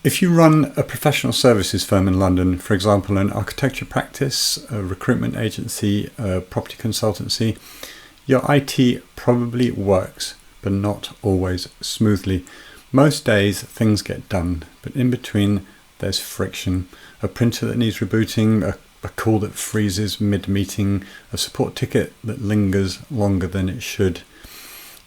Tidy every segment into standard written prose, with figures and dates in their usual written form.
If you run a professional services firm in London, for example, an architecture practice, a recruitment agency, a property consultancy, your IT probably works, but not always smoothly. Most days things get done, but in between there's friction. A printer that needs rebooting, a call that freezes mid-meeting, a support ticket that lingers longer than it should.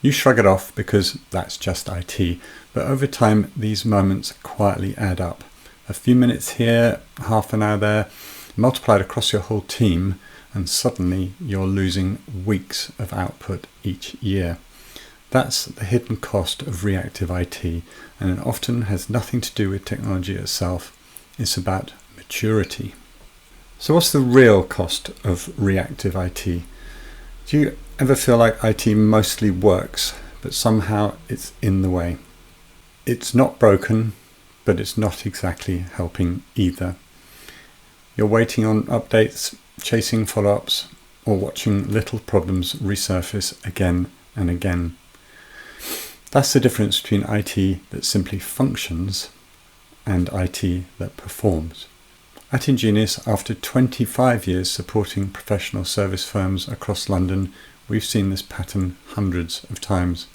You shrug it off because that's just IT, but over time these moments quietly add up. A few minutes here, half an hour there, multiplied across your whole team, and suddenly you're losing weeks of output each year. That's the hidden cost of reactive IT, and it often has nothing to do with technology itself. It's about maturity. So what's the real cost of reactive IT? Do you ever feel like IT mostly works, but somehow it's in the way? It's not broken, but it's not exactly helping either. You're waiting on updates, chasing follow-ups, or watching little problems resurface again and again. That's the difference between IT that simply functions and IT that performs. At Ingenious, after 25 years supporting professional service firms across London, we've seen this pattern hundreds of times.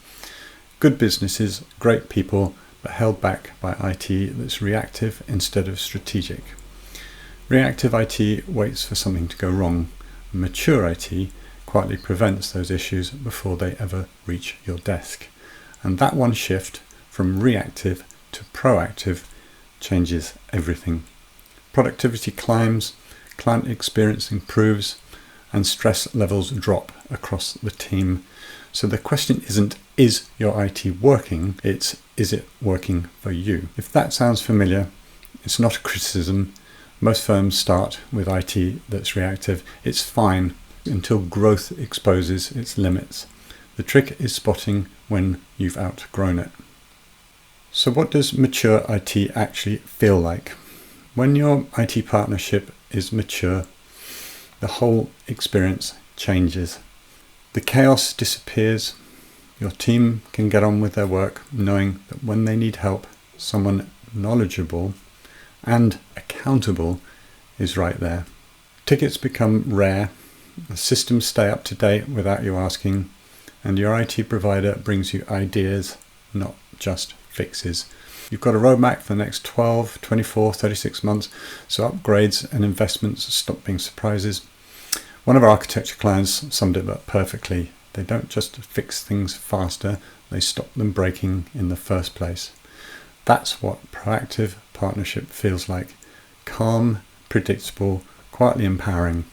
Good businesses, great people, but held back by IT that's reactive instead of strategic. Reactive IT waits for something to go wrong. Mature IT quietly prevents those issues before they ever reach your desk. And that one shift from reactive to proactive changes everything. Productivity climbs, client experience improves, and stress levels drop across the team. So the question isn't, is your IT working? It's, is it working for you? If that sounds familiar, it's not a criticism. Most firms start with IT that's reactive. It's fine until growth exposes its limits. The trick is spotting when you've outgrown it. So what does mature IT actually feel like? When your IT partnership is mature, the whole experience changes. The chaos disappears. Your team can get on with their work knowing that when they need help, someone knowledgeable and accountable is right there. Tickets become rare, the systems stay up to date without you asking, and your IT provider brings you ideas, not just fixes. You've got a roadmap for the next 12, 24, 36 months, so upgrades and investments stop being surprises. One of our architecture clients summed it up perfectly. They don't just fix things faster, they stop them breaking in the first place. That's what proactive partnership feels like. Calm, predictable, quietly empowering.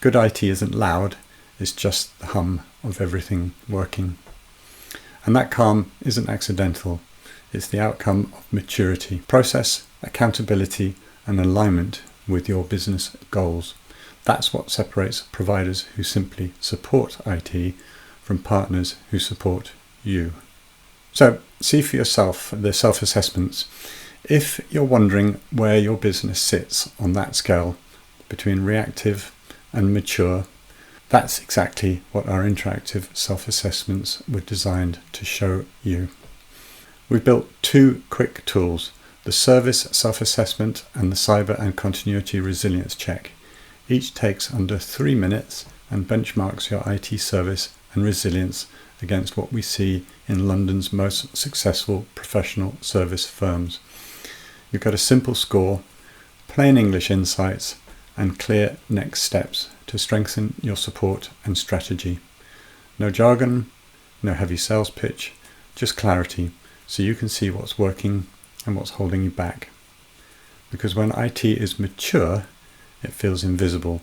Good IT isn't loud, it's just the hum of everything working. And that calm isn't accidental. It's the outcome of maturity, process, accountability, and alignment with your business goals. That's what separates providers who simply support IT from partners who support you. So see for yourself the self-assessments. If you're wondering where your business sits on that scale between reactive and mature, that's exactly what our interactive self-assessments were designed to show you. We've built two quick tools, the service self-assessment and the cyber and continuity resilience check. Each takes under 3 minutes and benchmarks your IT service and resilience against what we see in London's most successful professional service firms. You've got a simple score, plain English insights, and clear next steps to strengthen your support and strategy. No jargon, no heavy sales pitch, just clarity, so you can see what's working and what's holding you back. Because when IT is mature, it feels invisible.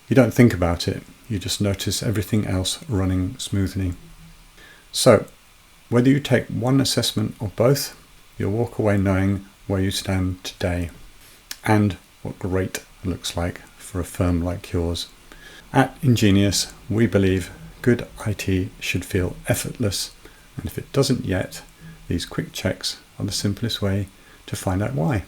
You don't think about it, you just notice everything else running smoothly. So, whether you take one assessment or both, you'll walk away knowing where you stand today and what great looks like for a firm like yours. At Ingenious, we believe good IT should feel effortless, and if it doesn't yet, these quick checks are the simplest way to find out why.